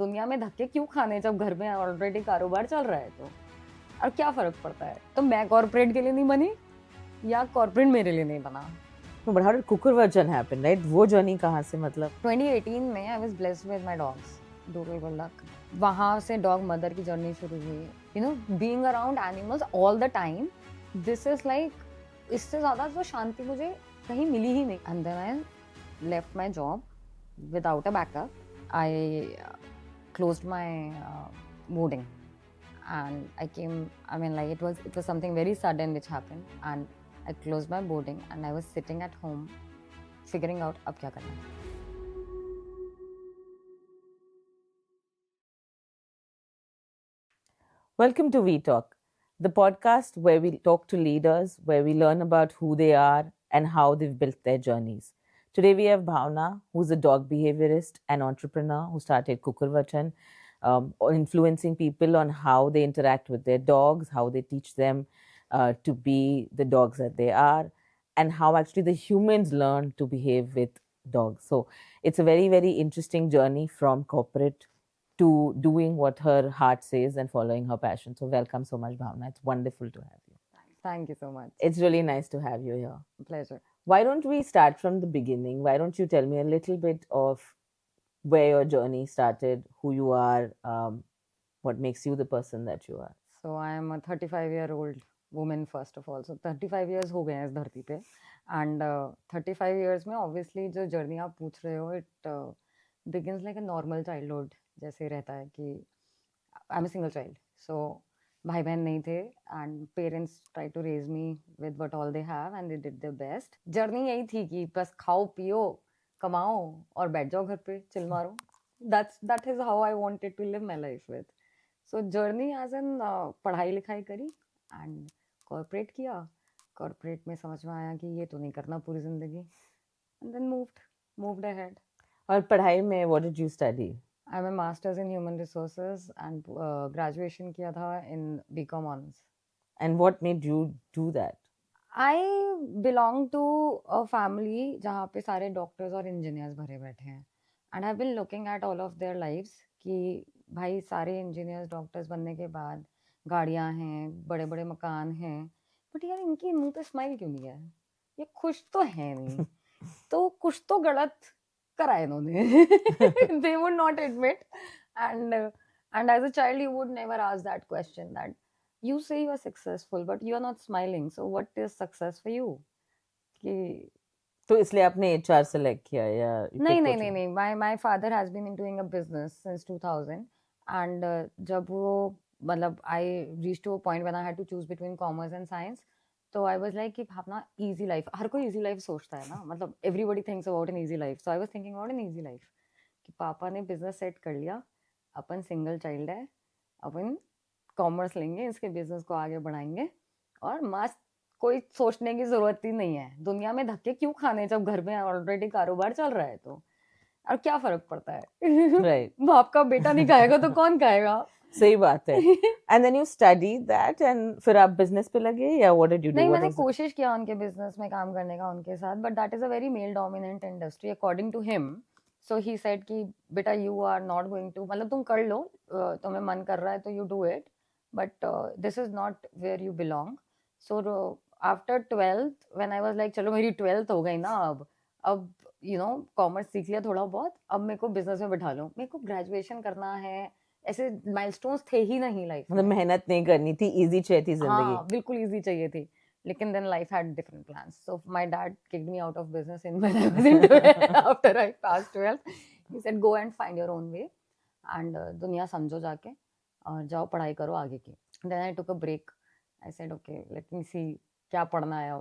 दुनिया में धक्के क्यों खाने जब घर में ऑलरेडी कारोबार चल रहा है तो, और क्या फर्क पड़ता है। तो मैं कॉर्पोरेट के लिए नहीं बनी या कॉर्पोरेट मेरे लिए नहीं बना। No, but how did Kukurvajan happen, right? वो journey कहाँ से मतलब? 2018 में I was blessed with my dogs, total good luck. वहाँ से डॉग मदर की जर्नी शुरू हुई। You know, being around animals all the time, this is like, इससे ज़्यादा तो शांति मुझे कहीं मिली ही नहीं। And then I left my job without a backup. I closed my boarding and I came, I mean, like it was something very sudden which happened, and I closed my boarding and I was sitting at home figuring out अब क्या करना है। Welcome to We Talk, the podcast where we talk to leaders, where we learn about who they are and how they've built their journeys. Today we have Bhavna, who's a dog behaviorist and entrepreneur who started Kukurvachan, influencing people on how they interact with their dogs, how they teach them to be the dogs that they are, and how actually the humans learn to behave with dogs. So it's a very, very interesting journey from corporate to doing what her heart says and following her passion. So welcome so much, Bhavna. It's wonderful to have you. Thank you so much. It's really nice to have you here. Pleasure. Why don't we start from the beginning? Why don't you tell me a little bit of where your journey started, who you are, what makes you the person that you are? So I am a 35-year-old woman first of all. So 35 years हो गए हैं इस धरती पे, and 35 years में obviously जो journey आप पूछ रहे हो, it begins like a normal childhood जैसे रहता है कि I'm a single child, so भाई बहन नहीं थे and parents try to raise me with what all they have and they did their best. Journey यही थी कि बस खाओ पियो कमाओ और बैठ जाओ घर पे चिल मारो. that is how I wanted to live my life with. So journey as in पढ़ाई लिखाई करी and corporate किया. Corporate में समझ में आया कि ये तो नहीं करना पूरी जिंदगी, and then moved ahead. और पढ़ाई में what did you study? I'm a master's in human resources and graduation किया था in BCom honors. And what made you do that? I belong to a family जहाँ पे सारे डॉक्टर्स और engineers भरे बैठे हैं, and I've been looking at all of their lives कि भाई सारे इंजीनियर्स डॉक्टर्स बनने के बाद गाड़ियाँ हैं, बड़े बड़े मकान हैं, बट यार इनके मुंह पे स्माइल क्यों नहीं है, ये खुश तो है नहीं, तो कुछ तो गलत करा है इन्होंने. They would not admit, and as a child you would never ask that question that you say you are successful but you are not smiling, so what is success for you? कि तो इसलिए आपने HR select किया या नहीं, my father has been doing a business since 2000, and जब वो मतलब I reached to a point when I had to choose between commerce and science, तो I was like कि अपना easy life, हर कोई easy life सोचता है ना, मतलब everybody thinks about an easy life, so I was thinking about an easy life कि पापा ने business set कर लिया, अपन single child है, अपन कॉमर्स लेंगे, इसके बिजनेस को आगे बढ़ाएंगे और मस्त, कोई सोचने की जरूरत ही नहीं है, दुनिया में धक्के क्यों खाने जब घर में ऑलरेडी कारोबार चल रहा है तो, और क्या फर्क पड़ता है. Right. बाप का बेटा नहीं खाएगा तो कौन खाएगा. सही बात है. And then you studied that and फिर आप बिजनेस पे लगे या what did you do? नहीं, मैंने कोशिश किया उनके बिजनेस में काम करने का उनके साथ, but that is a very male dominant industry according to him. So he said कि बेटा you are not going to, मतलब तुम कर लो, तुम्हें मन कर रहा है तो you do it, but this is not where you belong. So after 12th when I was like चलो मेरी 12th हो गई ना, अब you know कॉमर्स सीख लिया थोड़ा बहुत, अब मेरे को बिजनेस में बिठा लो, मेरे को ग्रेजुएशन करना है, ऐसे माइलस्टोन्स थे ही नहीं लाइफ में, मतलब मेहनत नहीं करनी थी, इजी चाहिए थी जिंदगी. हाँ बिल्कुल इजी चाहिए थी, लेकिन then life had different plans. So my dad kicked me out of business in when I was in 12th. After I passed 12th, he said go and find your own way and दुनिया समझो जाके और जाओ पढ़ाई करो आगे की. Then I took a break. I said okay, let me see क्या पढ़ना है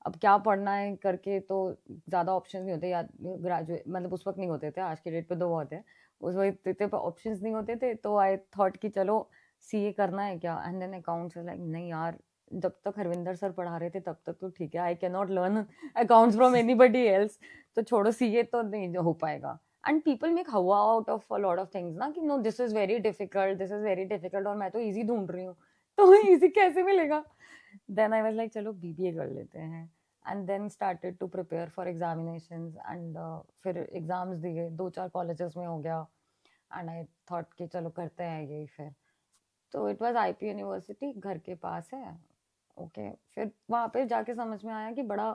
अब क्या पढ़ना है करके, तो ज़्यादा ऑप्शन नहीं होते, या ग्रेजुएट मतलब उस वक्त नहीं होते थे, आज के डेट पे तो बहुत है, उस वक्त इतने ऑप्शन नहीं होते थे, तो आई थॉट कि चलो CA करना है क्या, एंड देन अकाउंट्स लाइक नहीं यार, जब तक हरविंदर सर पढ़ा रहे थे तब तक तो ठीक है, I can not learn accounts from anybody else, तो छोड़ो CA तो नहीं हो पाएगा. And people make हवा out of a lot of things ना कि no this is very difficult और मैं तो easy ढूंढ रही हूँ, तो easy कैसे मिलेगा. Then I was like चलो BBA कर लेते हैं, and then started to prepare for examinations and फिर exams दिए, 2-4 colleges में हो गया, एंड आई थॉट कि चलो करते हैं यही फिर। तो इट वाज आईपी यूनिवर्सिटी, घर के पास है। ओके, फिर वहाँ पे जाके समझ में आया कि बड़ा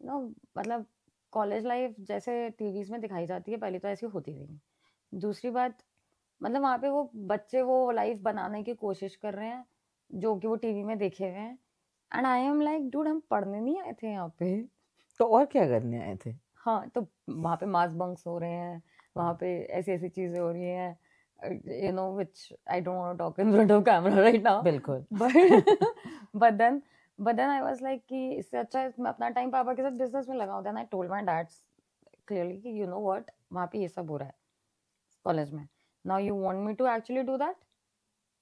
नो मतलब कॉलेज लाइफ जैसे टीवीज में दिखाई जाती है पहले तो ऐसी होती नहीं। दूसरी बात मतलब वहाँ पे वो बच्चे वो लाइफ बनाने की कोशिश कर रहे हैं जो कि वो टीवी में देखे हुए हैं। And I am like dude, हम पढ़ने नहीं आए थे यहाँ पे। तो और क्या करने आए थे? हाँ, तो वहाँ पे मास बंक्स हो रहे हैं, वहाँ पे ऐसी ऐसी चीजें हो रही हैं, you know, which I don't want to talk in front of camera right now. बिल्कुल। But then I was like कि इससे अच्छा है मैं अपना टाइम पापा के साथ बिजनेस में लगाऊं। Then I told my dad clearly कि you know what, वहाँ पे ये सब हो रहा है कॉलेज में। Now you want me to actually do that?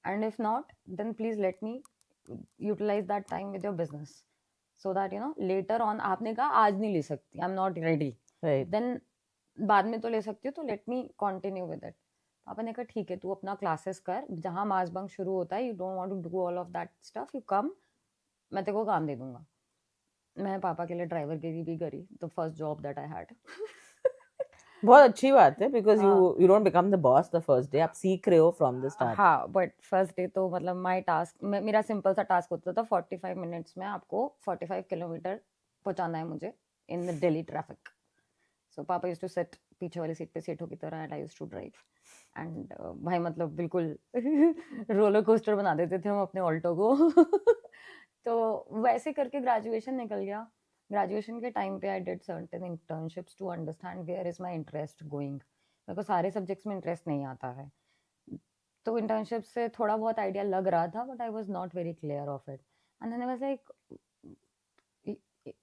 And if not, then please let me utilize that time with your business. So that you know later on आपने कहा आज नहीं ले सकती, I'm not ready. Right. Then बाद में तो ले सकती हो, तो let me continue with it. पापा ने कहा ठीक है तू अपना क्लासेस कर, जहाँ मास बंक शुरू होता है, you don't want to do all of that stuff, you come, मैं तेरे को काम दे दूंगा। मैं पापा के लिए ड्राइवर गिरी भी करी, the first job that I had. बहुत अच्छी बात है बिकॉज हाँ। You don't become the boss the first day, आप सीख रहे हो फ्रॉम द स्टार्ट। हाँ, बट फर्स्ट डे तो मतलब माय टास्क, मेरा सिंपल सा टास्क होता था 45 मिनट्स में आपको 45 किलोमीटर पहुंचाना है मुझे इन द दिल्ली ट्रैफिक। सो पापा यूज्ड टू सिट पीछे वाली सीट पे सेठों की तरह and I used to drive. And भाई मतलब बिल्कुल रोलर कोस्टर बना देते थे हम अपने ऑल्टो को। तो वैसे करके ग्रेजुएशन निकल गया। ग्रेजुएशन के टाइम पे I did certain internships to understand where is my interest going. मेरे को सारे सब्जेक्ट्स में इंटरेस्ट नहीं आता है, तो इंटर्नशिप से थोड़ा बहुत आइडिया लग रहा था, but I was not very clear of it. And then I was like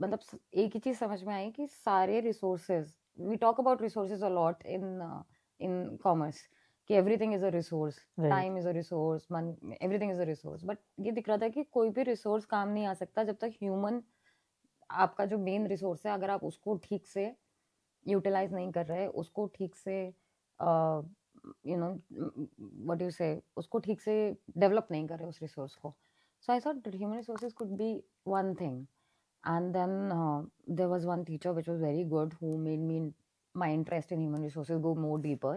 मतलब एक ही चीज समझ में आई कि सारे resources, we talk about resources a lot in commerce कि everything is a resource, time is a resource, money, everything is a resource. But ये दिख रहा था कि कोई भी रिसोर्स काम नहीं आ सकता जब तक ह्यूमन, आपका जो मेन रिसोर्स है, अगर आप उसको ठीक से यूटिलाइज नहीं कर रहे, उसको ठीक से यू नो व्हाट यू से उसको ठीक से डेवलप नहीं कर रहे उस रिसोर्स को। So I thought human resources could be one thing. And then there was one teacher which was very good who made me my interest in human resources go more deeper.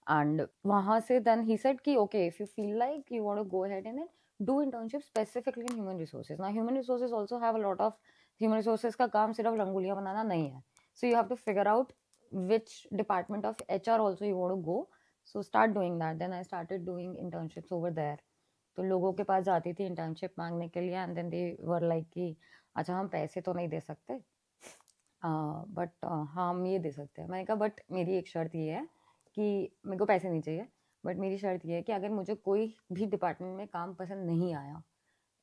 And wahan se then he said ki okay, if you feel like you want to go ahead in it, do internship specifically in human resources. Now human resources also have a lot of, human resources ka kaam sirf ranguliyan banana nahi hai, so you have to figure out which department of HR also you want to go. So start doing that. Then I started doing internships over there. तो लोगों के पास जाती थी internship मांगने के लिए, and then they were like कि अच्छा हम पैसे तो नहीं दे सकते, बट हाँ हम ये दे सकते हैं। मैंने कहा बट मेरी एक शर्त ये है कि मेरे को पैसे नहीं चाहिए, बट मेरी शर्त ये है कि अगर मुझे कोई भी डिपार्टमेंट में काम पसंद नहीं आया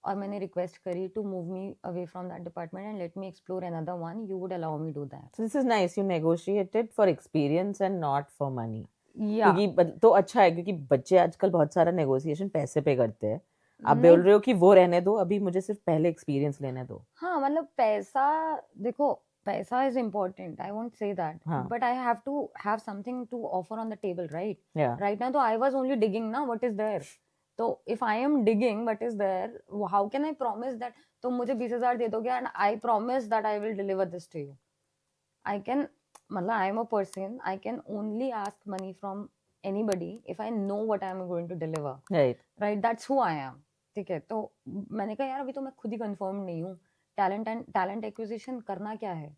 और मैंने रिक्वेस्ट करी to move me away from that department and let me explore another one, you would allow me do that. So this is nice, you negotiated for experience and not for money. या क्योंकि तो अच्छा है क्योंकि बच्चे आजकल बहुत सारा नेगोशिएशन पैसे पे करते हैं। आप नहीं, बोल रहे हो कि वो रहने दो, अभी मुझे सिर्फ पहले एक्सपीरियंस लेने दो। हाँ मतलब पैसा, देखो पैसा is important, I won't say that, हाँ. but I have to have something to offer on the table, right? Yeah. Right now, तो I was only digging ना what is there. तो if I am digging what is there, how can I promise that तुम मुझे 20,000 दे दोगे and I promise that I will deliver this to you? I can, मतलब I am a person, I can only ask money from anybody if I know what I am going to deliver. Right. Right, that's who I am. ठीक है, तो मैंने कहा यार अभी तो मैं खुद ही कंफर्म नहीं हूँ, टैलेंट एक्विजिशन करना क्या है,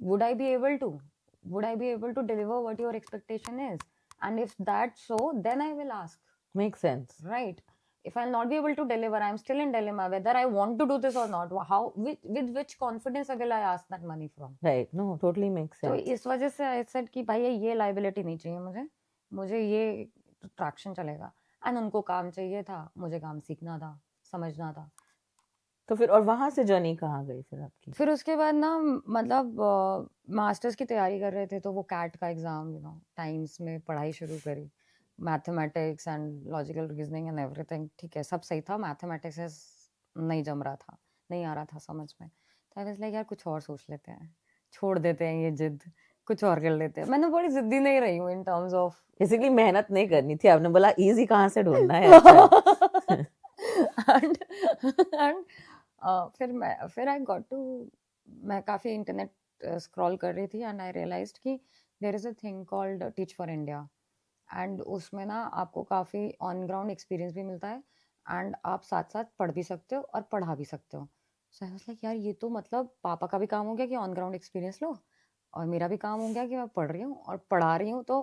would I be able to deliver what your expectation is, and if that's so then I will ask. Makes sense. Right, if I'll not be able to deliver, I'm still in dilemma whether I want to do this or not. How, with which confidence will I ask that money from? Right, no, totally makes तो sense. इस वजह से I said कि भाई ये liability नहीं चाहिए मुझे ये ट्रैक्शन चलेगा। एंड उनको काम चाहिए था, मुझे काम सीखना था, समझना था। तो फिर और वहां से जर्नी कहाँ गई फिर आपकी? फिर उसके बाद ना मतलब मास्टर्स की तैयारी कर रहे थे, तो वो कैट का एग्जाम टाइम्स में पढ़ाई शुरू करी, mathematics and logical reasoning and everything. ठीक है, सब सही था, मैथमेटिक्स नहीं जम रहा था, नहीं आ रहा था समझ में। तो आई वाज लाइक यार कुछ और सोच लेते हैं, छोड़ देते हैं ये जिद, कुछ और कर लेते हैं। मैंने बड़ी जिद्दी नहीं रही हूँ इन टर्म्स ऑफ, बेसिकली मेहनत नहीं करनी थी, आपने बोला इजी कहाँ से ढूंढना है। अच्छा। एंड फिर आई गॉट टू, मैं काफ़ी इंटरनेट स्क्रॉल कर रही थी एंड आई रियलाइज्ड कि there is a thing called Teach For India. And उसमें ना आपको काफ़ी ऑन ग्राउंड एक्सपीरियंस भी मिलता है एंड आप साथ साथ पढ़ भी सकते हो और पढ़ा भी सकते हो. सो आई वाज लाइक यार ये तो मतलब पापा का भी काम हो गया कि ऑन ग्राउंड एक्सपीरियंस लो और मेरा भी काम हो गया कि मैं पढ़ रही हूँ और पढ़ा रही हूँ तो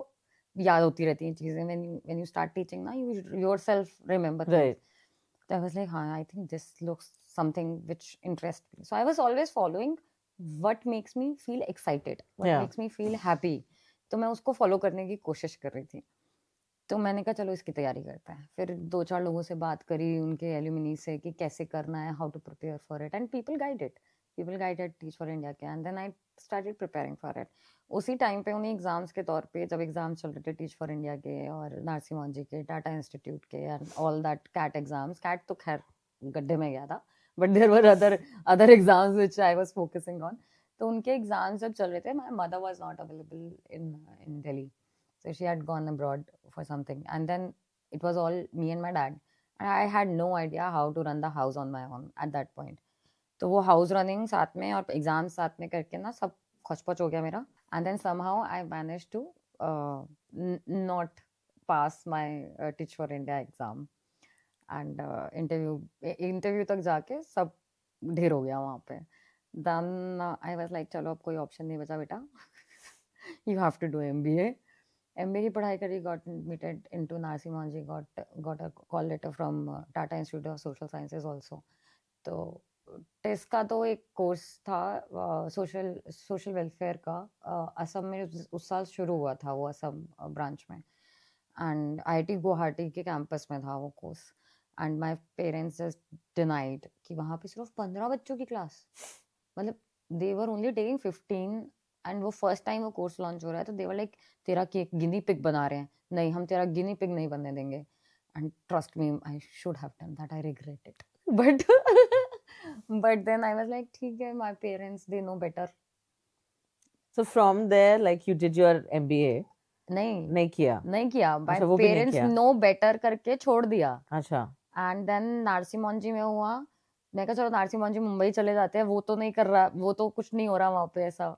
याद होती रहती हैं चीज़ें. व्हेन यू स्टार्ट टीचिंग ना you yourself remember things. Right. So I was like, हाँ, I think this looks something which interests me. So I was always following what makes me feel excited, what Yeah. makes me feel happy. तो मैं उसको follow करने की कोशिश कर रही थी. तो मैंने कहा चलो इसकी तैयारी करते हैं. फिर 2-4 लोगों से बात करी उनके एल्यूमिनी से कि कैसे करना है, how to prepare for it and people guided Teach For India के and then I started preparing for it. उसी टाइम पे उन्हीं एग्जाम्स के तौर पे जब एग्जाम्स चल रहे थे टीच फॉर इंडिया के और नारसी मोहन के टाटा इंस्टीट्यूट के and all that CAT exams. CAT तो खैर गड्ढे में गया था but there were other exams which I was focusing on. तो उनके एग्जाम्स जब चल रहे थे my mother was not available in Delhi. So she had gone abroad for something. And then it was all me and my dad. And I had no idea how to run the house on my own at that point. तो वो house running साथ में और exam साथ में करके ना सब खोच-पोच हो गया मेरा. And then somehow I manage to not pass my Teach For India exam. And interview तक जाके सब ढेर हो गया वहाँ पे. देन आई वाज लाइक चलो अब कोई ऑप्शन नहीं बचा बेटा. You have to do MBA. MBA की पढ़ाई करी, got admitted into Narsi Monji, got a call letter from Tata Institute of Social Sciences also. तो टेस्ट का तो एक कोर्स था सोशल वेलफेयर का. असम में उस साल शुरू हुआ था वो असम ब्रांच में एंड IIT गुवाहाटी के कैंपस में था वो course. And my parents just denied कि वहाँ पे सिर्फ 15 बच्चों की क्लास. मतलब दे वर ओनली टेकिंग 15 एंड वो फर्स्ट टाइम वो कोर्स लॉन्च हो रहा है तो दे वर लाइक तेरा केक गिनी पिग बना रहे हैं. नहीं हम तेरा गिनी पिग नहीं बनने देंगे. And trust me I should have done that. I regret it but then I was like ठीक है my parents they know better. So from there, like you did your MBA. नहीं किया. My अच्छा, वो भी नहीं पेरेंट्स किया. No better करके छोड़ दिया. अच्छा. एंड देन नारसी मोहनजी में हुआ. मैं कहा चलो नारसी मोहनजी मुंबई चले जाते हैं. वो तो नहीं कर रहा, वो तो कुछ नहीं हो रहा वहाँ पे ऐसा.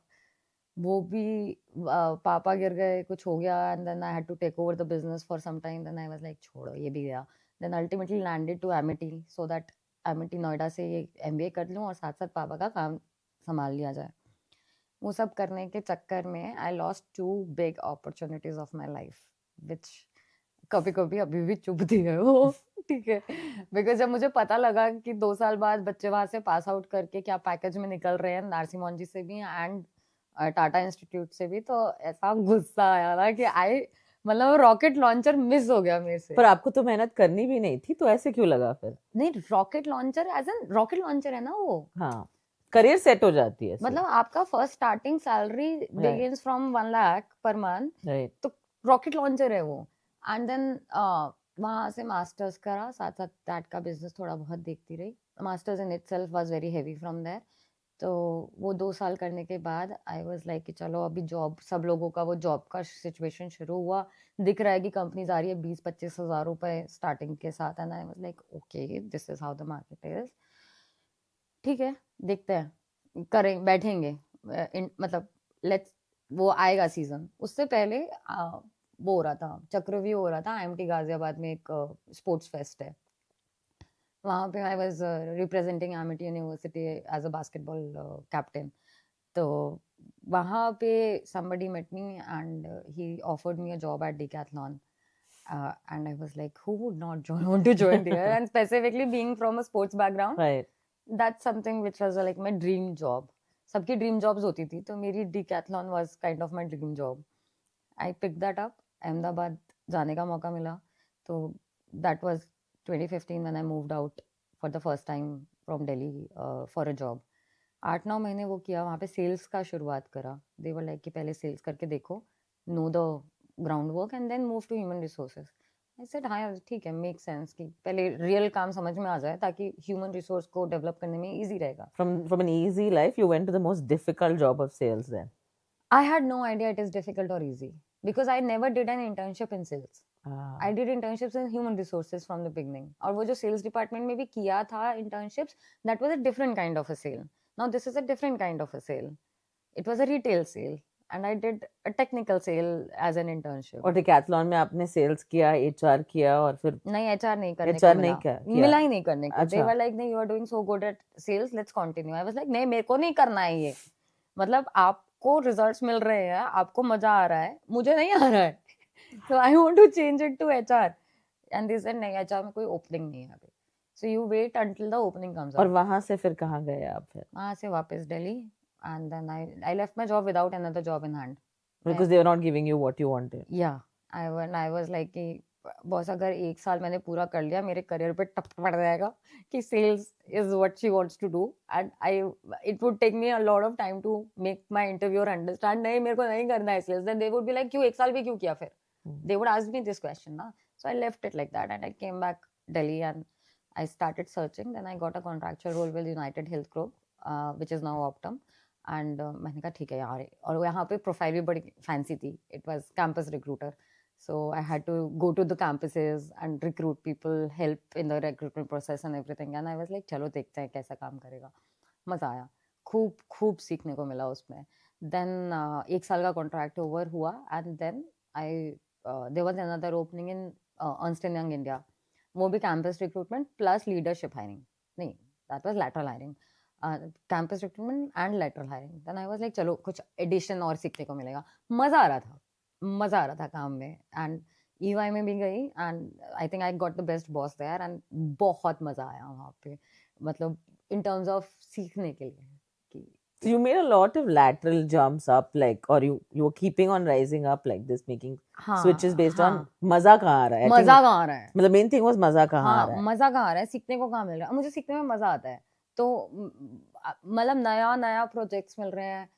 वो भी पापा गिर गए, कुछ हो गया and then I had to take over the business for some time. Then I was like छोड़ो ये भी गया. Then ultimately landed to Amity so that Amity Noida से ये MBA कर लूँ और साथ साथ पापा का काम संभाल लिया जाए. वो सब करने के चक्कर में I lost 2 big opportunities of my life which कभी कभी अभी भी चुभती है वो. ठीक है बिकॉज जब मुझे पता लगा कि 2 साल बाद बच्चे वहां से पास आउट करके क्या पैकेज में निकल रहे हैं नारसी मोहनजी से भी एंड टाटा इंस्टीट्यूट से भी, तो ऐसा गुस्सा आया ना कि मतलब रॉकेट लॉन्चर मिस हो गया मेरे से. पर आपको तो मेहनत करनी भी नहीं थी तो ऐसे क्यों लगा फिर? नहीं rocket launcher as an rocket launcher है ना वो. हाँ, करियर सेट हो जाती है. मतलब आपका first starting salary begins from 1 lakh per month. Right. तो रॉकेट लॉन्चर है वो. एंड देन वहाँ से मास्टर्स करा, साथ साथ दैट का बिजनेस थोड़ा बहुत देखती रही. Masters in itself was very heavy from there. तो वो 2 साल करने के बाद आई वाज लाइक कि चलो अभी जॉब, सब लोगों का वो जॉब का सिचुएशन शुरू हुआ. दिख रहा है कि कंपनीज आ रही है 20-25 हज़ार रुपए स्टार्टिंग के साथ. And I was like okay this is how the market is. ठीक है देखते हैं, करें बैठेंगे. मतलब लेट्स, वो आएगा सीजन. उससे पहले वो हो रहा था, चक्रव्यूह हो रहा था IMT गाजियाबाद में. एक स्पोर्ट्स फेस्ट है वहाँ पे. I was representing IMT university as a basketball captain. तो वहाँ पे somebody met me and he offered me a job at Decathlon. And I was like, who would not want to join there? And specifically being from a sports background, right. that's something which was like my dream job. सबकी dream jobs होती थी, तो मेरी Decathlon was kind of my dream job. I picked that up. Ahmedabad जाने का मौका मिला. तो that was 2015 when I moved out for the first time from Delhi for a job. 8-9 महीने वो किया वहाँ पे. सेल्स का शुरुआत करा. They were like कि पहले सेल्स करके देखो, know the groundwork and then move to human resources. I said हाँ यार ठीक है, मेक सेंस कि पहले रियल काम समझ में आ जाए ताकि ह्यूमन रिसोर्स को डेवलप करने में इजी रहेगा. From an easy life, you went to the most difficult job of sales then. I had no idea it is difficult or easy because I never did an internship in sales. I did internships in human resources from the beginning. और वो जो sales department में भी किया था internships, that was a different kind of a sale. Now this is a different kind of a sale. It was a retail sale. and I did a technical sale as an internship. और Decathlon में आपने sales किया, HR किया और फिर नहीं, HR नहीं करने HR को नहीं मिला, किया मिला ही नहीं करने को. They अच्छा were like, नहीं, you are doing so good at sales, let's continue. I was like, नहीं, मेरे को नहीं करना है ये. मतलब आपको रिजल्ट्स मिल रहे हैं, आपको मजा आ रहा है, मुझे नहीं आ रहा है. So I want to change it to HR. And they said, नहीं, HR में कोई ओपनिंग नहीं है अभी. So you wait until the opening comes और up. वहां से फिर कहाँ गए आप फिर वहाँ से वापस Delhi, and then I left my job without another job in hand. because they were not giving you what you wanted. Yeah, I was like कि बॉस अगर 1 साल मैंने पूरा कर लिया, मेरे करियर पे टप पड़ जाएगा कि sales is what she wants to do, and it would take me a lot of time to make my interviewer understand, नहीं मेरे को नहीं करना है sales. Then they would be like, क्यों 1 साल भी क्यों किया फिर? They would ask me this question ना. So I left it like that and I came back Delhi and I started searching. Then I got a contractual role with United Health Group, which is now Optum. And मैंने कहा ठीक है यार, और यहाँ पे profile भी बड़ी फैंसी थी. It was campus recruiter. So I had to go to the campuses and recruit people, help in the recruitment process and everything. And I was like, चलो देखते हैं कैसा काम करेगा. मजा आया, खूब खूब सीखने को मिला उसमें. Then 1 साल का कॉन्ट्रैक्ट ओवर हुआ and then there was another opening in Ernst & Young India. वो भी campus recruitment plus leadership hiring. नहीं, that was lateral hiring. Campus recruitment and lateral hiring. Then I was like, चलो कुछ addition और सीखने को मिलेगा. मजा आ रहा था काम में. And EY में भी गई and I think I got the best boss there and बहुत मजा आया वहाँ पे. मतलब in terms of सीखने के लिए. So you made a lot of lateral jumps up, like, or you were keeping on rising up like this, making switches based on मजा कहाँ आ रहा है. मजा कहाँ आ रहा है. मतलब main thing was मजा कहाँ आ रहा है. मजा कहाँ आ रहा है, सीखने को कहाँ मिल रहा है. मुझे सीखने में मजा आता है, तो मतलब नया प्रोजेक्ट्स मिल रहे हैं.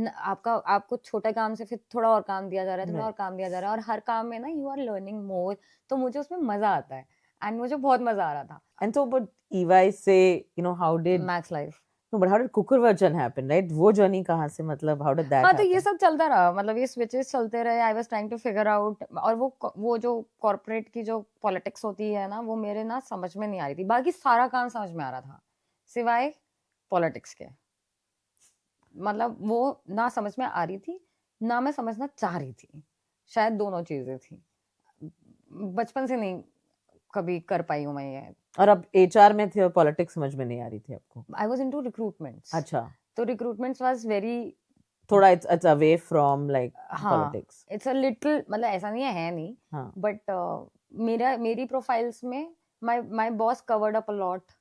आपको छोटे काम से फिर थोड़ा और काम दिया जा रहा है, थोड़ा और काम दिया जा रहा है, और हर काम में ना यू आर लर्निंग मोर, तो मुझे उसमें मजा आता है. एंड मुझे बहुत मजा आ रहा था. And so, but EY say, how did Max Life. No, but how did Kukurvachan happen, right? वो journey कहाँ से, मतलब how did that हाँ, happen? तो ये सब चलता रहा, मतलब ये switches चलते रहे. I was trying to figure out, और वो जो corporate की जो politics होती है ना, वो मेरे ना समझ में नहीं आ रही थी. बाकी सारा काम समझ में आ रहा था, सिवाय politics के. मतलब वो ना समझ में आ रही थी, ना मैं समझना चाह रही थी. शायद दोनों चीजें थी. बचपन से नहीं कभी कर पाई हूँ मैं ये. और अब HR में थे और पॉलिटिक्स समझ में नहीं आ रही थी आपको. I was into recruitments. अच्छा, तो recruitments was very थोड़ा it's away from like politics. It's a little, मतलब ऐसा नहीं है नहीं, but मेरी प्रोफाइल्स में my boss covered up a lot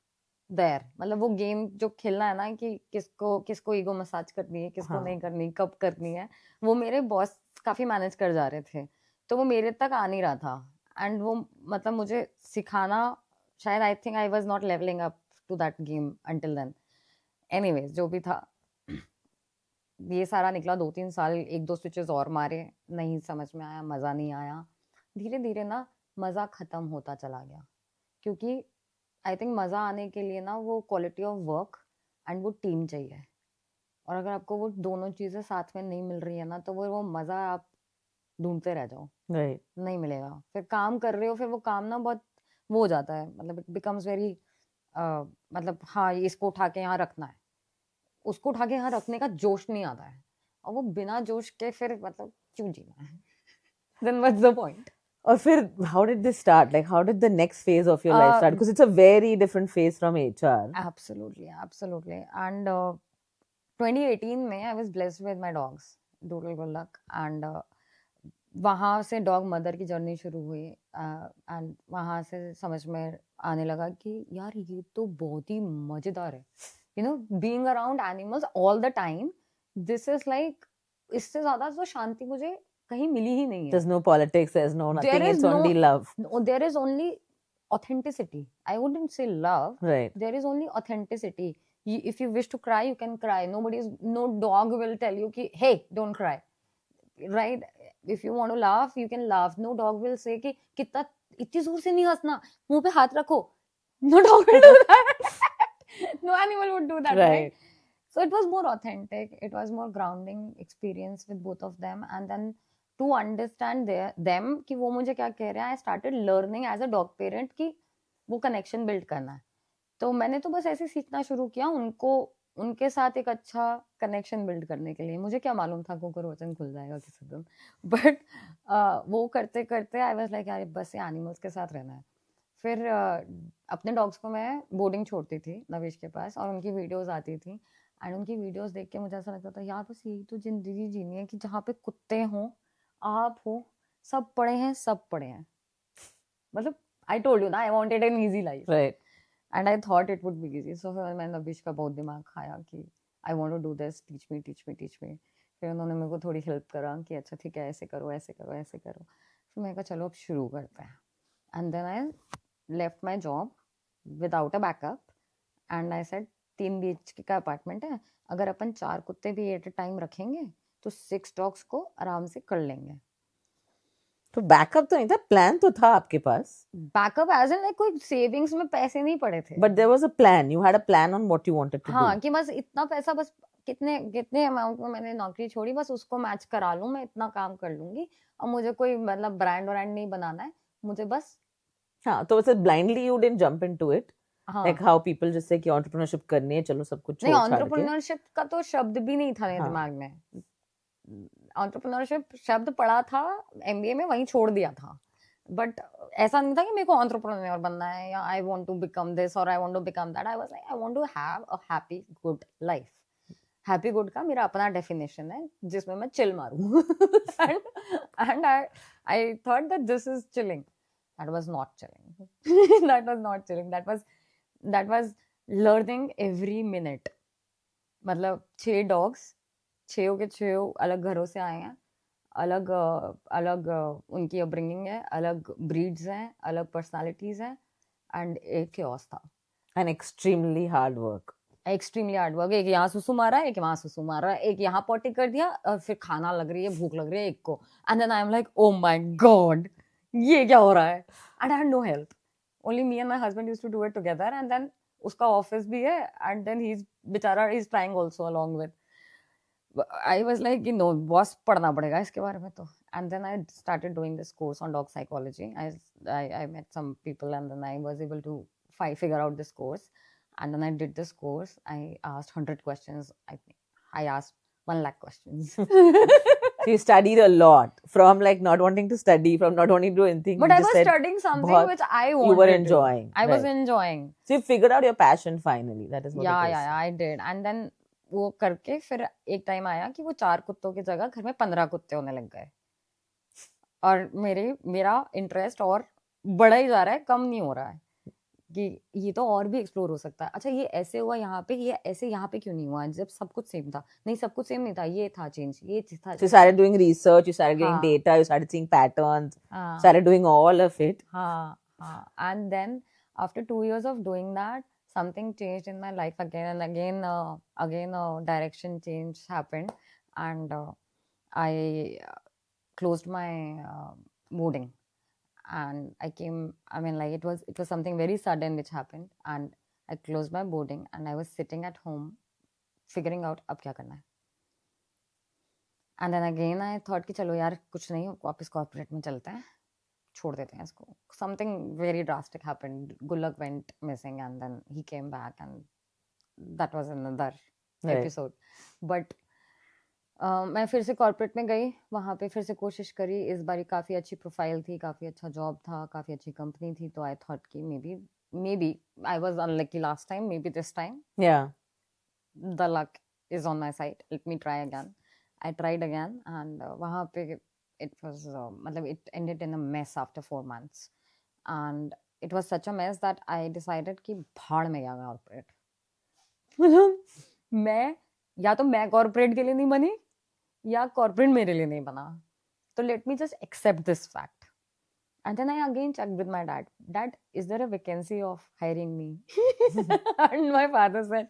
there. मतलब वो गेम जो खेलना है ना कि किसको ईगो मसाज करनी है, किसको नहीं करनी, कब करनी है, वो मेरे बॉस काफी मैनेज कर जा रहे थे, तो वो मेरे तक आ नहीं रहा था. एंड वो मतलब मुझे सिखाना, शायद I think I was not levelling up to that game until then. Anyways, जो भी था, ये सारा निकला. 2-3 साल 1-2 स्विचेस और मारे, नहीं समझ में आया, मज़ा नहीं आया. धीरे धीरे ना मज़ा ख़त्म होता चला गया, क्योंकि आई थिंक मज़ा आने के लिए ना वो क्वालिटी ऑफ वर्क एंड वो टीम चाहिए. और अगर आपको वो दोनों चीज़ें साथ में नहीं मिल रही है ना, तो वो मज़ा आप ढूंढते रह जाओ, नहीं मिलेगा. फिर काम कर रहे हो, फिर वो काम ना बहुत वो हो जाता है, मतलब इट बिकम्स वेरी, मतलब हाँ इसको उठा के यहाँ रखना है, उसको उठा के यहाँ रखने का जोश नहीं आता है, और वो बिना जोश के फिर मतलब क्यों जीना है. Then what's the point? और फिर how did this start? Like how did the next phase of your life start? Because it's a very different phase from HR. Absolutely. And 2018 में I was blessed with my dogs, Doodle Good Luck, and वहाँ से dog mother की journey शुरू हुई. And वहाँ से समझ में आने लगा कि यार ये तो बहुत ही मजेदार है. Being around animals all the time, this is like, इससे ज्यादा तो शांति मुझे कहीं मिली ही नहीं है. There's no politics, there's no nothing, it's only love. There is only authenticity. I wouldn't say love. Right. There is only authenticity. If you wish to cry, you can cry. No dog will tell you कि hey, don't cry. Right? If you want to laugh, you can laugh. No dog will say कि कितना इतनी जोर से नहीं हंसना, मुंह पे हाथ रखो. No dog will do that. No animal would do that, right? So it was more authentic. It was more grounding experience with both of them. And then to understand them कि वो मुझे क्या कह रहे हैं, I started learning as a dog parent कि वो connection build करना है. तो मैंने तो बस ऐसे सीखना शुरू किया, उनको उनके साथ एक अच्छा कनेक्शन बिल्ड करने के लिए, मुझे क्या मालूम था कुकर वचन खुल जाएगा किसी दिन, बट वो करते करते आई वाज लाइक यार बस ये एनिमल्स के साथ रहना है। फिर अपने डॉग्स को मैं बोर्डिंग छोड़ती थी नवेश के पास, और उनकी वीडियोस आती थी, एंड उनकी वीडियोस देख के मुझे ऐसा लगता था यार बस यही तो जिंदगी जीनी है कि जहाँ पे कुत्ते हों, आप हो, सब पड़े हैं, सब पड़े हैं। मतलब आई टोल्ड यू ना, I wanted an easy life, Right. And I thought it would be easy. So फिर मैंने नविश का बहुत दिमाग खाया कि I want to do this, teach me teach me teach me. फिर उन्होंने मेरे को थोड़ी हेल्प करा कि अच्छा ठीक है ऐसे करो ऐसे करो ऐसे करो। फिर मैंने कहा चलो अब शुरू करते हैं, and then I left my job without a backup, and I said 3 BHK का अपार्टमेंट है, अगर अपन 4 कुत्ते भी एट अ टाइम रखेंगे तो 6 डॉग्स को आराम से कर लेंगे। तो बैकअप तो नहीं था, प्लान तो था आपके पास. बैकअप एज इन कोई सेविंग्स में पैसे नहीं पड़े थे, But there was a plan. You had a plan on what you wanted to हाँ do. कि बस इतना पैसा, बस कितने कितने अमाउंट में मैंने नौकरी छोड़ी, बस उसको मैच करा लूं, मैं इतना काम कर लूंगी, और मुझे कोई मतलब ब्रांड व्रांड नहीं बनाना है, मुझे बस हाँ, तो वैसे blindly you didn't jump into it. हाँ Like how people just say कि entrepreneurship करनी है, चलो सब कुछ नहीं, छोड़ छाड़ के. एंटरप्रेन्योरशिप का तो शब्द भी नहीं था मेरे हाँ. दिमाग में। एंटरप्रेन्योरशिप शब्द पढ़ा था MBA में, वहीं छोड़ दिया था, बट ऐसा नहीं था कि मेरे को एंटरप्रेन्योर बनना है या I want to become this और I want to become that. I was like I want to have a happy good life. Happy good का मेरा अपना डेफिनेशन है जिसमें मैं चिल मारूं, and I thought that this is chilling. That was not chilling, that was not chilling, that was learning every minute. मतलब 6 dogs, 6 के 6 अलग घरों से आए हैं, अलग अलग उनकी अपब्रिंगिंग है, अलग ब्रीड्स हैं, अलग पर्सनालिटीज हैं, एंड एक chaos था। And extremely hard work. Extremely hard work. एक यहाँ सुसु मारा है, एक वहाँ सुसु मारा है, एक यहाँ पॉटी कर दिया, और फिर खाना लग रही है, भूख लग रही है एक को, and then I am like oh my god ये क्या हो रहा है, and I had no help, only me and my husband used to do it together, and then उसका ऑफिस भी है, एंड देन ही इज बेचारा is trying also along with. I was like, you know, boss पढ़ना पड़ेगा इसके बारे में तो। And then I started doing this course on dog psychology. I met some people, and then I was able to figure out this course. And then I did this course. I asked 100 questions. I asked 1 lakh questions. So you studied a lot, from like not wanting to study, from not wanting to do anything. But you I just was said studying something बहुत- which I wanted you were to. enjoying. I was right. enjoying. So you figured out your passion finally. That is what Yeah, it is. yeah, I did. And then वो करके फिर एक time आया कि वो 4 कुत्तों की जगह घर में 15 कुत्ते होने लग गए, और मेरा इंटरेस्ट और बढ़ा ही जा रहा है, कम नहीं हो रहा है कि ये तो और भी एक्सप्लोर हो सकता है। अच्छा ये ऐसे हुआ यहाँ पे, ये ऐसे यहाँ पे क्यों नहीं हुआ जब सब कुछ सेम था? नहीं, सब कुछ सेम नहीं था, ये था चेंज, ये था। So you started doing research, you started getting हाँ. data, you started seeing patterns, हाँ started doing all of it. हाँ हाँ, and then after 2 years of doing that, something changed in my life again, and again direction change happened, and I closed my boarding, and I mean like it was something very sudden which happened, and I closed my boarding, and I was sitting at home figuring out अब क्या करना है। And then again I thought कि चलो यार कुछ नहीं, वापस कॉर्पोरेट में चलते हैं, छोड़ देते हैं इसको। Something very drastic happened. Gulak went missing, and then he came back, and that was another Right. episode. But मैं फिर से कॉर्पोरेट में गई, वहाँ पे फिर से कोशिश करी। इस बारी काफ़ी अच्छी प्रोफाइल थी, काफ़ी अच्छा जॉब था, काफ़ी अच्छी कंपनी थी, तो आई थॉट कि maybe I was unlucky last time, maybe this time Yeah. the luck is on my side. Let me try again. I tried again, and वहाँ पे it was मतलब it ended in a mess after 4 months, and it was such a mess that I decided कि भाड़ में गया corporate. मैं या तो मैं कॉर्पोरेट के लिए नहीं बनी, या कॉर्पोरेट मेरे लिए नहीं बना, तो let me just accept this fact. And then I again checked with my dad. Dad, is there a vacancy of hiring me? And my father said,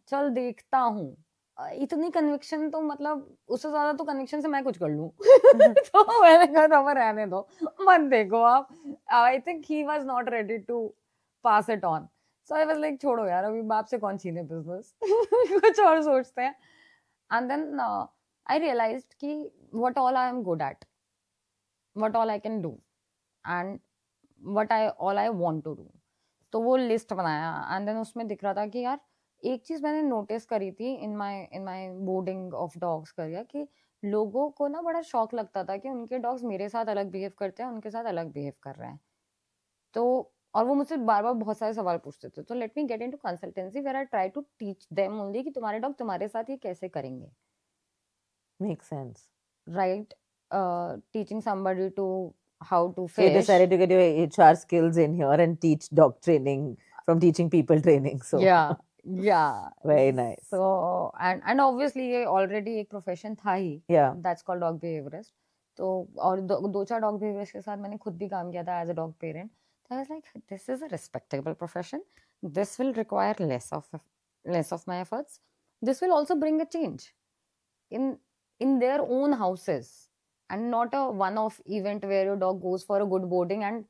चल देखता हूँ। इतनी कन्विक्शन तो मतलब उससे ज्यादा तो कन्विक्शन से मैं कुछ कर लूँ। तो मैंने कहा था रहने दो, मत देखो आप। I think he was not ready to pass it on. So I was like छोड़ो यार, अभी बाप से कौन छीने बिजनेस, कुछ और सोचते हैं। And then I realized कि what all I am good at, what all I can do, and all I want to do. तो वो लिस्ट बनाया, एंड देन उसमें दिख रहा था कि यार एक चीज मैंने नोटिस करी थी in my boarding of dogs career कि लोगों को ना बड़ा शौक लगता था कि उनके डॉग्स मेरे साथ अलग बिहेव करते हैं, उनके साथ अलग बिहेव कर रहे हैं। तो और वो मुझसे बार बार बहुत सारे सवाल पूछते थे। तो let me get into consultancy where I try to teach them only कि तुम्हारे डॉग तुम्हारे साथ ये कैसे करेंगे, Makes sense. Right? Teaching somebody to how to So you fish. decided to get your HR skills in here and teach dog training from teaching people training. So yeah very nice. so and obviously ये already एक profession था ही, Yeah. that's called dog behaviorist. तो और दो चार dog behaviorist के साथ मैंने खुद भी काम किया था as a dog parent. So I was like, this is a respectable profession, this will require less of my efforts, this will also bring a change in their own houses, and not a one-off event where your dog goes for a good boarding and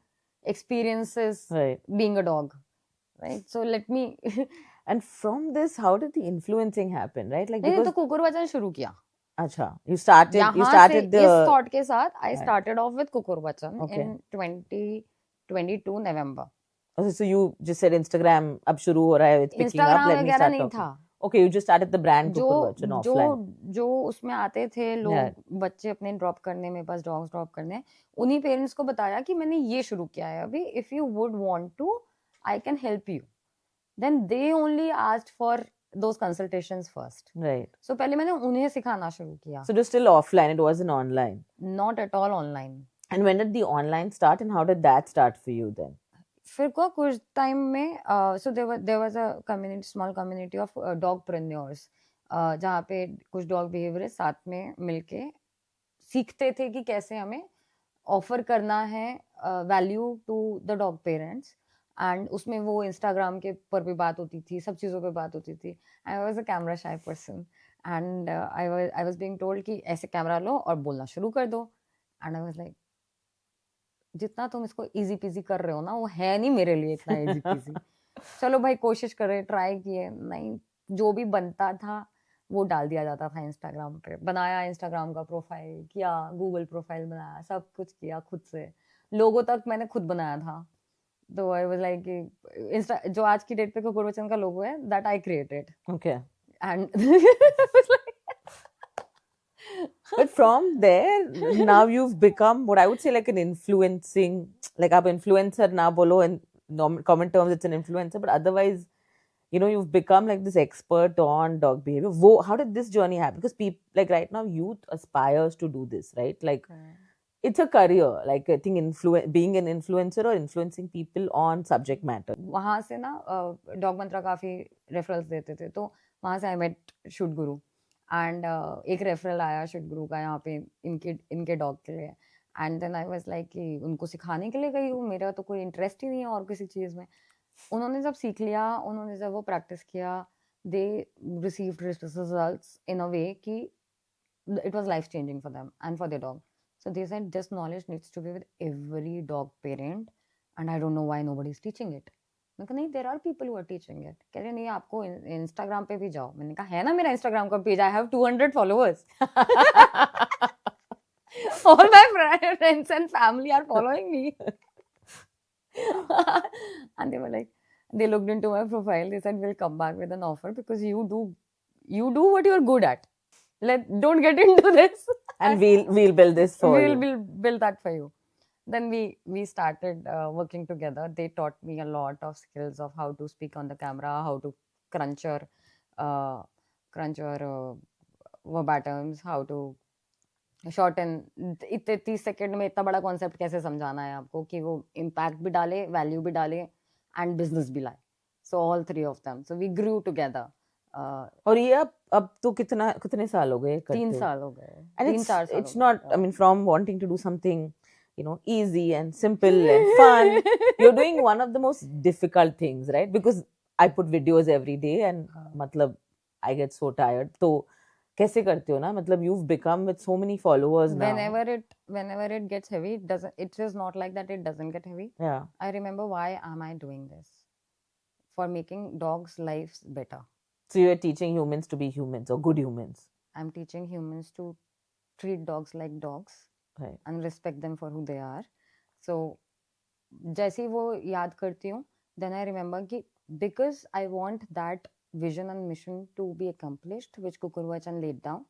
experiences Right. being a dog, right? So let me And from this, how did the influencing happen? Right? Like मैंने तो because कुकुर वचन शुरू किया। Acha, you started यहाँ से the इस thought के साथ I Right. started off with कुकुर वचन Okay. in 2022 November. Okay, so you just said Instagram अब शुरू हो रहा है, it's picking up, Instagram let me वगैरह start नहीं talking. था। Okay, you just started the brand जो Kukur Vachan offline. जो उसमें आते थे Yeah. लोग बच्चे अपने ड्रॉप करने, मेरे पास डॉग्स ड्रॉप करने, उन्हीं पेरेंट्स को बताया कि मैंने ये शुरू किया है अभी, if you would want to I can help you. Then they only asked for those consultations first. Right. So पहले मैंने उन्हें सिखाना शुरू किया, So it was still offline, it wasn't online. not at all online. And when did the online start and how did that start for you then? फिर कुछ time में so there was a community, small community of dogpreneurs, जहाँ पे कुछ dog behaviourist साथ में मिलके सीखते थे कि कैसे हमें ऑफर करना है value to the dog parents. And उसमें वो इंस्टाग्राम के पर भी बात होती थी, सब चीज़ों पे बात होती थी। आई वॉज अ कैमरा शाई person and I was being told कि ऐसे कैमरा लो और बोलना शुरू कर दो। एंड आई वॉज लाइक, जितना तुम इसको इजी पीजी कर रहे हो ना, वो है नहीं मेरे लिए इतना इजी पीजी। चलो भाई कोशिश करे, ट्राई किए, नहीं जो भी बनता था वो डाल दिया जाता था इंस्टाग्राम पे। बनाया इंस्टाग्राम का प्रोफाइल, किया गूगल प्रोफाइल बनाया, सब कुछ किया खुद से, लोगो तक मैंने खुद बनाया था। तो आई वाज लाइक इंस्टा जो आज की डेट पे कुकुर वचन का लोगो है, that I created. Okay. And But from there, now you've become what I would say like an influencing, like आप influencer ना बोलो, in common terms it's an influencer, but otherwise, you know, you've become like this expert on dog behavior. How did this journey happen? Because people, like right now, youth aspires to do this, right? Like it's a career, like I think being an influencer or influencing people on subject matter. वहाँ से ना dog मंत्रा काफ़ी referrals देते थे, तो वहाँ से I met शुड गुरु एंड एक रेफरल आया शुड गुरु का यहाँ पे इनके डॉग के लिए। And then I was like कि उनको सिखाने के लिए गई हूँ, मेरा तो कोई इंटरेस्ट ही नहीं है और किसी चीज़ में। उन्होंने जब सीख लिया, उन्होंने जब वो प्रैक्टिस किया, दे रिसीव्ड रिजल्ट्स इन अ वे कि it was life changing for them and for their dog. So they said this knowledge needs to be with every dog parent and I don't know why nobody is teaching it. मैंने कहा नहीं, there are people who are teaching it. कह रहे नहीं, आपको Instagram पे भी जाओ। मैंने कहा है ना मेरा इंस्टाग्राम का page, I have 200 followers. All my friends and family are following me. And they were like, they looked into my profile, they said we'll come back with an offer because you do what you're good at. Don't get into this. And we'll build this for you. We'll build that for you. Then we started working together. They taught me a lot of skills of how to speak on the camera, how to crunch your verbatims, how to shorten। इतने 30 second में इतना बड़ा concept कैसे समझाना है आपको कि वो इम्पैक्ट भी डाले, वैल्यू भी डाले एंड बिजनेस भी लाए। So all three of them, so we grew together. और ये अब तो कितने साल हो गए? 3 साल हो गए, And 3-4 साल it's हो not, गए। I mean, from wanting to do something, you know, easy and simple and fun, you're doing one of the most difficult things, right? Because I put videos every day and matlab I get so tired. So कैसे करते हो ना? मतलब you've become with so many followers now. Whenever it gets heavy, it is not like that it doesn't get heavy. Yeah. I remember, why am I doing this? For making dogs' lives better. So you're teaching humans to be humans or good humans. I'm teaching humans to treat dogs like dogs, Right. and respect them for who they are. So जैसे ही वो याद करती हूँ, then I remember कि because I want that vision and mission to be accomplished, which Kukur Vachan laid down.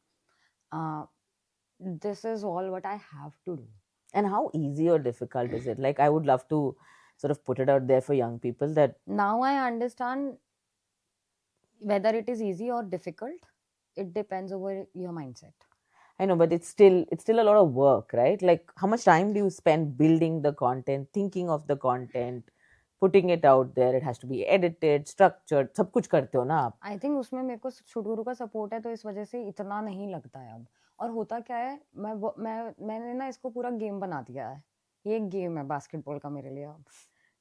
This is all what I have to do. And how easy or difficult is it? Like, I would love to sort of put it out there for young people that Now I understand whether it is easy or difficult. It depends over your mindset. I know, but it's still a lot of work, right? Like, how much time do you spend building the content, thinking of the content, putting it out there? It has to be edited, structured, सब कुछ करते हो ना आप? I think उसमें मेरे को शुरू का सपोर्ट है, तो इस वजह से इतना नहीं लगता है अब. और होता क्या है, मैंने ना इसको पूरा गेम बना दिया है. ये एक गेम है बास्केटबॉल का मेरे लिए अब.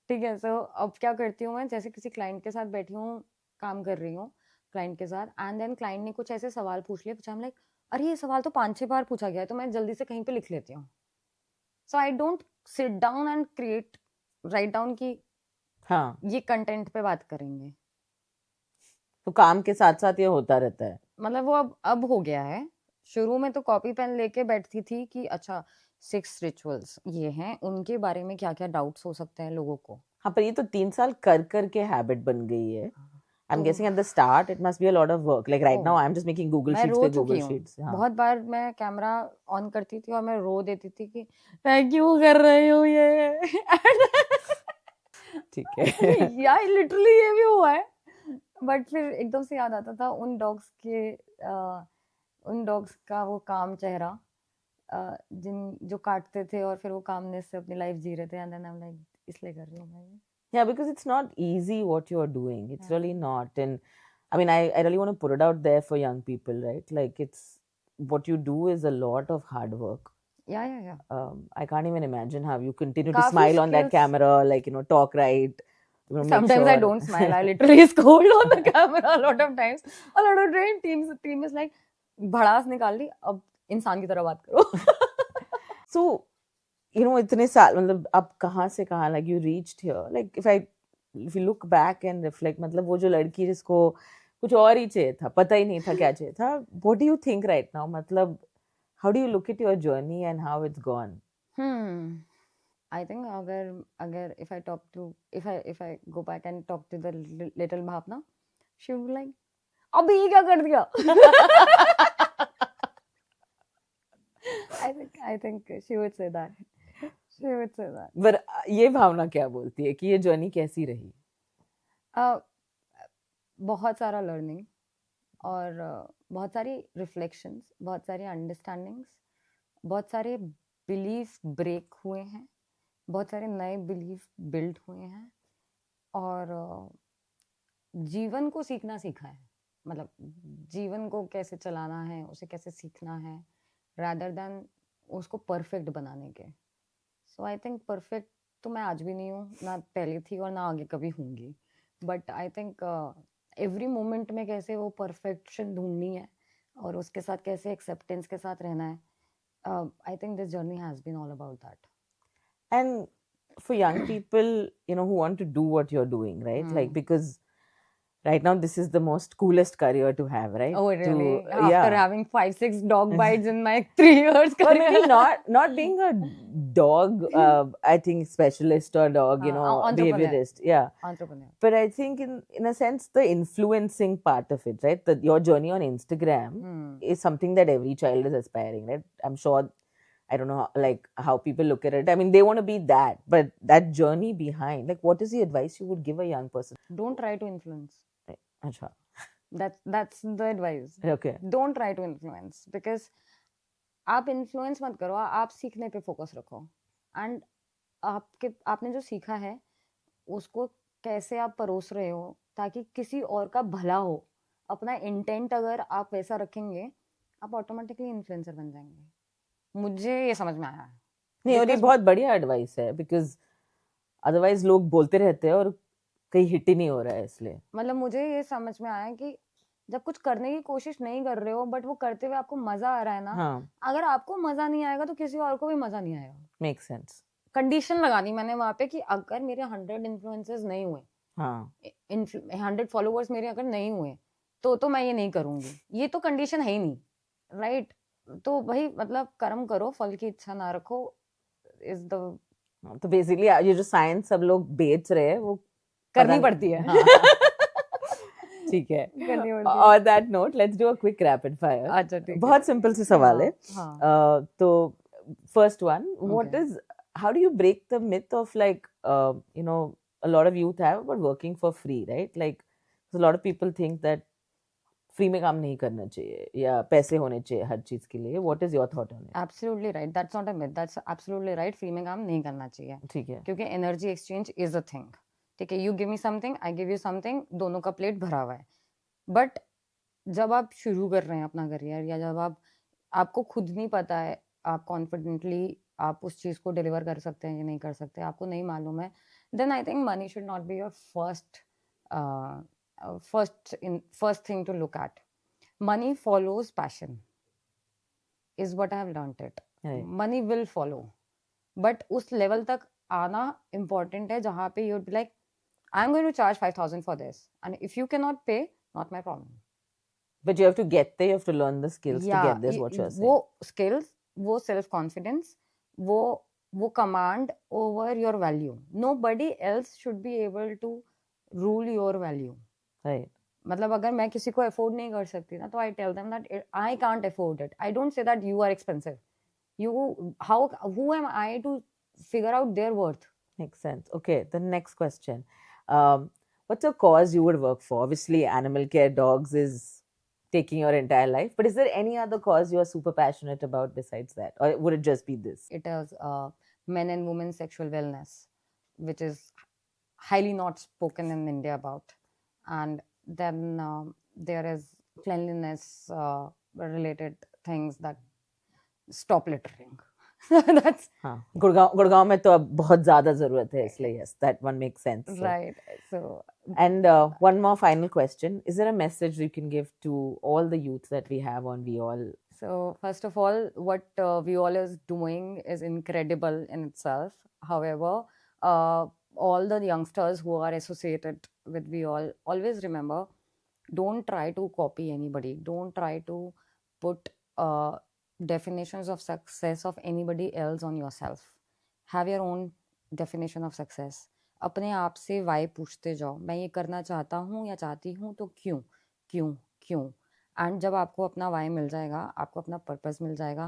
ठीक है. सो अब क्या करती हूँ मैं, जैसे किसी क्लाइंट के साथ बैठी हूँ, काम कर रही हूँ क्लाइंट के साथ, एंड देन क्लाइंट ने कुछ ऐसे सवाल पूछ लिए, आई एम लाइक, अरे ये सवाल तो 5-6 बार पूछा गया है, तो मैं जल्दी से कहीं पे लिख लेती हूँ. So I don't sit down and write down की हाँ, ये कंटेंट पे बात करेंगे. तो काम के साथ साथ ये होता रहता है. मतलब वो अब हो गया है. शुरू में तो कॉपी पेन लेके बैठती थी कि अच्छा 6 रिचुअल्स ये हैं, उनके बारे में क्या क्या डाउट्स हो सकते हैं लोगों को. हाँ, पर ये तो 3 साल कर के हैबिट बन गई है. I'm तो guessing at the start it must be a lot of work. Like right now I'm just making Google मैं Sheets रो पे चुकी Google हूँ. Sheets. हाँ. बहुत बार मैं कैमरा ऑन करती थी और मैं रो देती थी कि मैं क्यों कर रही हूँ ये. ठीक है. यार लिटरली ये भी हुआ है. बट फिर एकदम से याद आता था उन डॉग्स का वो काम चेहरा, जो काटते थे और फिर वो कामनेस से अपनी लाइफ जी रहे थे. And then I am like, इसलिए कर रही हूँ मैं ये. Yeah, because it's not easy what you're doing. It's Yeah. really not. And I mean, I really want to put it out there for young people, right? Like what you do is a lot of hard work. Yeah. I can't even imagine how you continue to काफी smile on that skills. camera, like, talk right. Make Sometimes I sure. don't smile. I literally scold on the camera a lot of times. A lot of team is like, भड़ास निकाल ली, अब इंसान की तरह बात करो. So, इतने साल, मतलब अब कहाँ से कहाँ, like you reached here. Like if you look back and reflect, मतलब वो जो लड़की जिसको कुछ और ही चाहिए था, पता ही नहीं था क्या चाहिए था, what do you think right now? मतलब how do you look at your journey and how it's gone? I think अगर if I go back and talk to the little Bhavna, she would be like, अबे ये क्या कर दिया? I think she would say that. She would say that. But ये भावना क्या बोलती है कि ये जर्नी कैसी रही? बहुत सारा लर्निंग और बहुत सारी रिफ्लेक्शंस, बहुत सारी अंडरस्टैंडिंग्स, बहुत सारे बिलीफ ब्रेक हुए हैं, बहुत सारे नए बिलीफ बिल्ड हुए हैं, और जीवन को सीखना सीखा है. मतलब जीवन को कैसे चलाना है, उसे कैसे सीखना है, rather than उसको परफेक्ट बनाने के. सो आई थिंक परफेक्ट तो मैं आज भी नहीं हूँ, ना पहले थी और ना आगे कभी होंगी. But I think every moment में कैसे वो परफेक्शन ढूंढनी है और उसके साथ कैसे एक्सेप्टेंस के साथ रहना है. I think this journey has been all about that. And for young people, who want to do what you're doing, right? Like, because right now this is the most coolest career to have, right? Oh, really? Yeah. After having 5-6 dog bites in my 3 years Well, career. maybe not being a dog, I think specialist or dog, entrepreneur. behaviorist. Yeah. Entrepreneur. But I think in a sense, the influencing part of it, right? Your journey on Instagram is something that every child is aspiring, right? I'm sure, I don't know, like how people look at it. I mean, they want to be that, but that journey behind, like, what is the advice you would give a young person? Don't try to influence. Achha. That's the advice. Okay. Don't try to influence, because आप influence मत करो, आप सीखने पे focus रखो. And आपने जो सीखा है उसको कैसे आप परोस रहे हो ताकि किसी और का भला हो. अपना इंटेंट अगर आप वैसा रखेंगे, आप ऑटोमेटिकली इन्फ्लुएंसर बन जाएंगे. मुझे ये समझ में आया है. नहीं, और ये बहुत बढ़िया एडवाइस है, बिकॉज अदरवाइज लोग बोलते रहते हैं और कहीं हिट ही नहीं हो रहा है. इसलिए मतलब मुझे ये समझ में आया कि जब कुछ करने की कोशिश नहीं कर रहे हो बट वो करते हुए आपको मजा आ रहा है ना, हाँ, अगर आपको मजा नहीं आएगा तो किसी और को भी मजा नहीं आएगा. Make sense. कंडीशन लगानी मैंने वहां पे कि अगर मेरे 100 इन्फ्लुएंसर्स नहीं हुए, हाँ, 100 फॉलोअर्स मेरे अगर नहीं हुए, तो मैं ये नहीं करूंगी. ये तो कंडीशन है ही नहीं, राइट? तो भाई मतलब कर्म करो, फल की इच्छा ना रखो. इज द तो बेसिकली ये जो साइंस सब लोग बेच रहे हैं वो करनी पड़ती है. हाँ. ठीक है. करनी पड़ती है। On that note, let's do a quick rapid fire. अच्छा ठीक है. बहुत simple से सवाल है. हाँ. तो first one, what Okay. is, how do you break the myth of like, you know, a lot of youth have about working for free, right? Like, a lot of people think that free में काम नहीं करना चाहिए या पैसे होने चाहिए हर चीज के लिए. What is your thought on it? Absolutely right. That's not a myth. That's absolutely right. Free में काम नहीं करना चाहिए ठीक है. क्योंकि energy exchange is a thing. ठीक है, you give me something, I give you something, दोनों का प्लेट भरा हुआ है. बट जब आप शुरू कर रहे हैं अपना करियर या जब आपको खुद नहीं पता है आप कॉन्फिडेंटली आप उस चीज़ को डिलीवर कर सकते हैं या नहीं कर सकते, आपको नहीं मालूम है, then I think money should not be your first thing to look at. Money follows passion is what I have learned it. Right. Money will follow, but उस लेवल तक आना इम्पॉर्टेंट है जहाँ पे you like I am going to charge 5,000 for this and if you can not pay, not my problem. But you have to get there, you have to learn the skills to get this, what you're saying. वो skills, वो self confidence, वो command over your value. Nobody else should be able to rule your value. Right. मतलब अगर मैं किसी को afford नहीं कर सकती ना, तो I tell them that I can't afford it. I don't say that you are expensive. Who am I to figure out their worth? Makes sense. Okay, the next question. What's a cause you would work for? Obviously, animal care, dogs is taking your entire life. But is there any other cause you are super passionate about besides that? Or would it just be this? It is men and women sexual wellness, which is highly not spoken in India about. And then there is cleanliness related things that stop littering. That's हाँ, गुड़गांव में तो अब बहुत ज़्यादा ज़रूरत है, इसलिए yes, that one makes sense. So. right. So, And one more final question. Is there a message you can give to all the youth that we have on We All? so first of all, what We All is doing is incredible in itself. However, all the youngsters who are associated with We All, always remember, don't try to copy anybody. Don't try to put definitions of success of anybody else on yourself. Have your own definition of success. अपने आप से Y पूछते जाओ, मैं ये करना चाहता हूँ या चाहती हूँ तो क्यों क्यों क्यों. एंड जब आपको अपना वाई मिल जाएगा, आपको अपना पर्पस मिल जाएगा,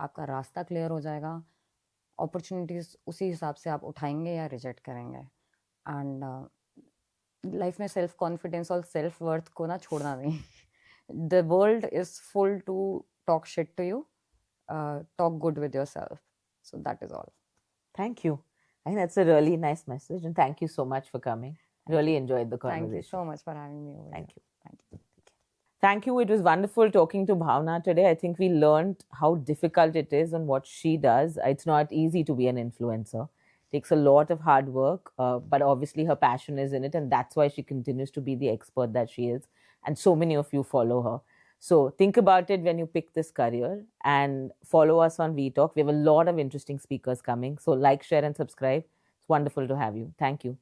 आपका रास्ता क्लियर हो जाएगा, अपॉर्चुनिटीज उसी हिसाब से आप उठाएंगे या रिजेक्ट करेंगे. एंड लाइफ में सेल्फ कॉन्फिडेंस और सेल्फ वर्थ को ना छोड़ना नहीं. The world is full to talk shit to you. Talk good with yourself. So that is all. Thank you. I think that's a really nice message, and thank you so much for coming. Really enjoyed the conversation. Thank you so much for having me over Thank here. you. Thank you. Thank you. It was wonderful talking to Bhavna today. I think we learned how difficult it is and what she does. It's not easy to be an influencer. It takes a lot of hard work, but obviously her passion is in it, and that's why she continues to be the expert that she is. And so many of you follow her. So think about it when you pick this career, and follow us on VTalk. We have a lot of interesting speakers coming. So like, share, and subscribe. It's wonderful to have you. Thank you.